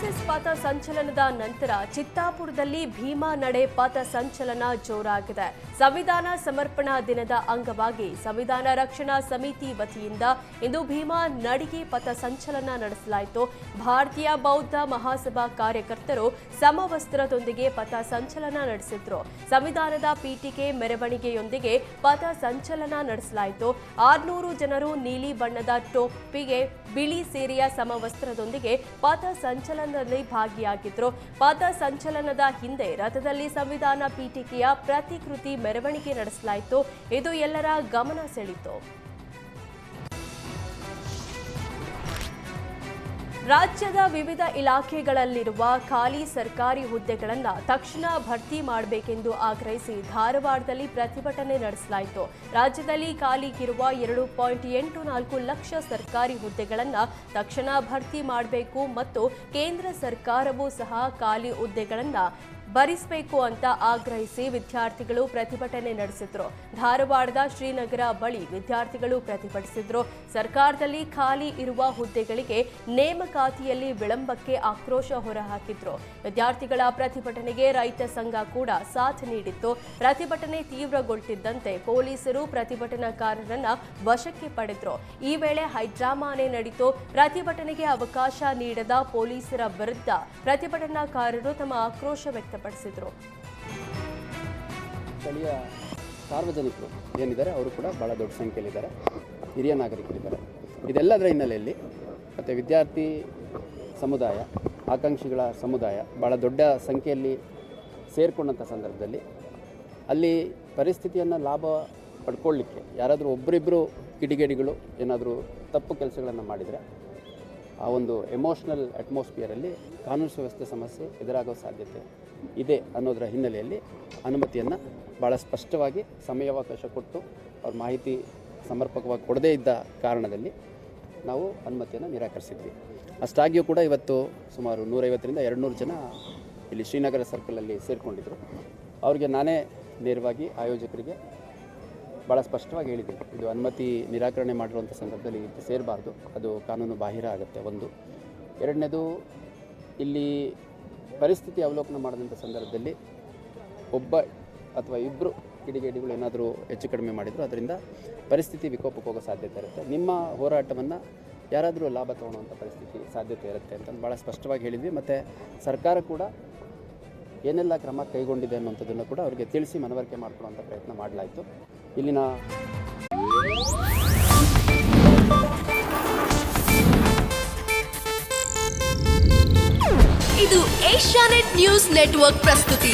RSS ಪಥ ಸಂಚಲನದ ನಂತರ ಚಿತ್ತಾಪುರದಲ್ಲಿ ಭೀಮಾ ನಡೆ ಪಥ ಸಂಚಲನ ಜೋರಾಗಿದೆ. ಸಂವಿಧಾನ ಸಮರ್ಪಣಾ ದಿನದ ಅಂಗವಾಗಿ ಸಂವಿಧಾನ ರಕ್ಷಣಾ ಸಮಿತಿ ವತಿಯಿಂದ ಇಂದು ಭೀಮಾ ನಡಿಗೆ ಪಥ ಸಂಚಲನ ನಡೆಸಲಾಯಿತು. ಭಾರತೀಯ ಬೌದ್ಧ ಮಹಾಸಭಾ ಕಾರ್ಯಕರ್ತರು ಸಮವಸ್ತ್ರದೊಂದಿಗೆ ಪಥ ಸಂಚಲನ ನಡೆಸಿದ್ರು. ಸಂವಿಧಾನದ ಪೀಠಿಕೆ ಮೆರವಣಿಗೆಯೊಂದಿಗೆ ಪಥ ಸಂಚಲನ ನಡೆಸಲಾಯಿತು. 600 ಜನರು ನೀಲಿ ಬಣ್ಣದ ಟೋಪಿಗೆ ಬಿಳಿ ಸೇರಿಯ ಸಮವಸ್ತ್ರದೊಂದಿಗೆ ಪಥ ಸಂಚಲನದಲ್ಲಿ ಭಾಗಿಯಾಗಿದ್ರು. ಪಥ ಸಂಚಲನದ ಹಿಂದೆ ರಥದಲ್ಲಿ ಸಂವಿಧಾನ ಪೀಠಿಕೆಯ ಪ್ರತಿಕೃತಿ ಮೆರವಣಿಗೆ ನಡೆಸಲಾಯಿತು. ಇದು ಎಲ್ಲರ ಗಮನ ಸೆಳೆಯಿತು. ರಾಜ್ಯದ ವಿವಿಧ ಇಲಾಖೆಗಳಲ್ಲಿರುವ ಖಾಲಿ ಸರ್ಕಾರಿ ಹುದ್ದೆಗಳನ್ನು ತಕ್ಷಣ ಭರ್ತಿ ಮಾಡಬೇಕೆಂದು ಆಗ್ರಹಿಸಿ ಧಾರವಾಡದಲ್ಲಿ ಪ್ರತಿಭಟನೆ ನಡೆಸಲಾಯಿತು. ರಾಜ್ಯದಲ್ಲಿ ಖಾಲಿ ಇರುವ 2.84 ಲಕ್ಷ ಸರ್ಕಾರಿ ಹುದ್ದೆಗಳನ್ನು ತಕ್ಷಣ ಭರ್ತಿ ಮಾಡಬೇಕು ಮತ್ತು ಕೇಂದ್ರ ಸರ್ಕಾರವೂ ಸಹ ಖಾಲಿ ಹುದ್ದೆಗಳನ್ನು ಭರಿಸಬೇಕು ಅಂತ ಆಗ್ರಹಿಸಿ ವಿದ್ಯಾರ್ಥಿಗಳು ಪ್ರತಿಭಟನೆ ನಡೆಸಿದ್ರು. ಧಾರವಾಡದ ಶ್ರೀನಗರ ಬಳಿ ವಿದ್ಯಾರ್ಥಿಗಳು ಪ್ರತಿಭಟಿಸಿದ್ರು. ಸರ್ಕಾರದಲ್ಲಿ ಖಾಲಿ ಇರುವ ಹುದ್ದೆಗಳಿಗೆ ನೇಮಕಾತಿಯಲ್ಲಿ ವಿಳಂಬಕ್ಕೆ ಆಕ್ರೋಶ ಹೊರಹಾಕಿದ್ರು. ವಿದ್ಯಾರ್ಥಿಗಳ ಪ್ರತಿಭಟನೆಗೆ ರೈತ ಸಂಘ ಕೂಡ ಸಾಥ್ ನೀಡಿತ್ತು. ಪ್ರತಿಭಟನೆ ತೀವ್ರಗೊಳ್ಳುತ್ತಿದ್ದಂತೆ ಪೊಲೀಸರು ಪ್ರತಿಭಟನಾಕಾರರನ್ನ ವಶಕ್ಕೆ ಪಡೆದ್ರು. ಈ ವೇಳೆ ಹೈಡ್ರಾಮಾನೆ ನಡೆಯಿತು. ಪ್ರತಿಭಟನೆಗೆ ಅವಕಾಶ ನೀಡದ ಪೊಲೀಸರ ವಿರುದ್ಧ ಪ್ರತಿಭಟನಾಕಾರರು ತಮ್ಮ ಆಕ್ರೋಶ ವ್ಯಕ್ತಪಡಿಸಿದರು. ಸ್ಥಳೀಯ ಸಾರ್ವಜನಿಕರು ಏನಿದ್ದಾರೆ ಅವರು ಕೂಡ ಭಾಳ ದೊಡ್ಡ ಸಂಖ್ಯೆಯಲ್ಲಿದ್ದಾರೆ. ಹಿರಿಯ ನಾಗರಿಕರಿದ್ದಾರೆ. ಇದೆಲ್ಲದರ ಹಿನ್ನೆಲೆಯಲ್ಲಿ ಮತ್ತು ವಿದ್ಯಾರ್ಥಿ ಸಮುದಾಯ, ಆಕಾಂಕ್ಷಿಗಳ ಸಮುದಾಯ ಭಾಳ ದೊಡ್ಡ ಸಂಖ್ಯೆಯಲ್ಲಿ ಸೇರಿಕೊಂಡಂಥ ಸಂದರ್ಭದಲ್ಲಿ ಅಲ್ಲಿ ಪರಿಸ್ಥಿತಿಯನ್ನು ಲಾಭ ಪಡ್ಕೊಳ್ಳಿಕ್ಕೆ ಯಾರಾದರೂ ಒಬ್ಬರಿಬ್ಬರು ಕಿಡಿಗೇಡಿಗಳು ಏನಾದರೂ ತಪ್ಪು ಕೆಲಸಗಳನ್ನು ಮಾಡಿದರೆ ಆ ಒಂದು ಎಮೋಷ್ನಲ್ ಅಟ್ಮಾಸ್ಫಿಯರಲ್ಲಿ ಕಾನೂನು ಸುವ್ಯವಸ್ಥೆ ಸಮಸ್ಯೆ ಎದುರಾಗೋ ಸಾಧ್ಯತೆ ಇದೆ ಅನ್ನೋದರ ಹಿನ್ನೆಲೆಯಲ್ಲಿ ಅನುಮತಿಯನ್ನು ಭಾಳ ಸ್ಪಷ್ಟವಾಗಿ ಸಮಯಾವಕಾಶ ಕೊಟ್ಟು ಅವ್ರ ಮಾಹಿತಿ ಸಮರ್ಪಕವಾಗಿ ಕೊಡದೇ ಇದ್ದ ಕಾರಣದಲ್ಲಿ ನಾವು ಅನುಮತಿಯನ್ನು ನಿರಾಕರಿಸಿದ್ವಿ. ಅಷ್ಟಾಗಿಯೂ ಕೂಡ ಇವತ್ತು ಸುಮಾರು 150ರಿಂದ 200 ಜನ ಇಲ್ಲಿ ಶ್ರೀನಗರ ಸರ್ಕಲಲ್ಲಿ ಸೇರಿಕೊಂಡಿದ್ದರು. ಅವ್ರಿಗೆ ನಾನೇ ನೇರವಾಗಿ ಆಯೋಜಕರಿಗೆ ಭಾಳ ಸ್ಪಷ್ಟವಾಗಿ ಹೇಳಿದ್ದೀನಿ, ಇದು ಅನುಮತಿ ನಿರಾಕರಣೆ ಮಾಡಿರುವಂಥ ಸಂದರ್ಭದಲ್ಲಿ ಇದು ಸೇರಬಾರ್ದು, ಅದು ಕಾನೂನು ಬಾಹಿರ ಆಗುತ್ತೆ. ಒಂದು ಎರಡನೇದು, ಇಲ್ಲಿ ಪರಿಸ್ಥಿತಿ ಅವಲೋಕನ ಮಾಡಿದಂಥ ಸಂದರ್ಭದಲ್ಲಿ ಒಬ್ಬ ಅಥವಾ ಇಬ್ಬರು ಕಿಡಿಗೇಡಿಗಳು ಏನಾದರೂ ಹೆಚ್ಚು ಕಡಿಮೆ ಮಾಡಿದ್ರು ಅದರಿಂದ ಪರಿಸ್ಥಿತಿ ವಿಕೋಪಕ್ಕೆ ಹೋಗೋ ಸಾಧ್ಯತೆ ಇರುತ್ತೆ. ನಿಮ್ಮ ಹೋರಾಟವನ್ನು ಯಾರಾದರೂ ಲಾಭ ತೊಗೊಳ್ಳುವಂಥ ಪರಿಸ್ಥಿತಿ ಸಾಧ್ಯತೆ ಇರುತ್ತೆ ಅಂತ ಭಾಳ ಸ್ಪಷ್ಟವಾಗಿ ಹೇಳಿದ್ವಿ. ಮತ್ತು ಸರ್ಕಾರ ಕೂಡ ಏನೆಲ್ಲ ಕ್ರಮ ಕೈಗೊಂಡಿದೆ ಅನ್ನೋಂಥದ್ದನ್ನು ಕೂಡ ಅವರಿಗೆ ತಿಳಿಸಿ ಮನವರಿಕೆ ಮಾಡಿಕೊಳ್ಳುವಂಥ ಪ್ರಯತ್ನ ಮಾಡಲಾಯಿತು. ಇಲ್ಲಿನ ಇದು ಏಷ್ಯಾನೆಟ್ ನ್ಯೂಸ್ ನೆಟ್ವರ್ಕ್ ಪ್ರಸ್ತುತಿ.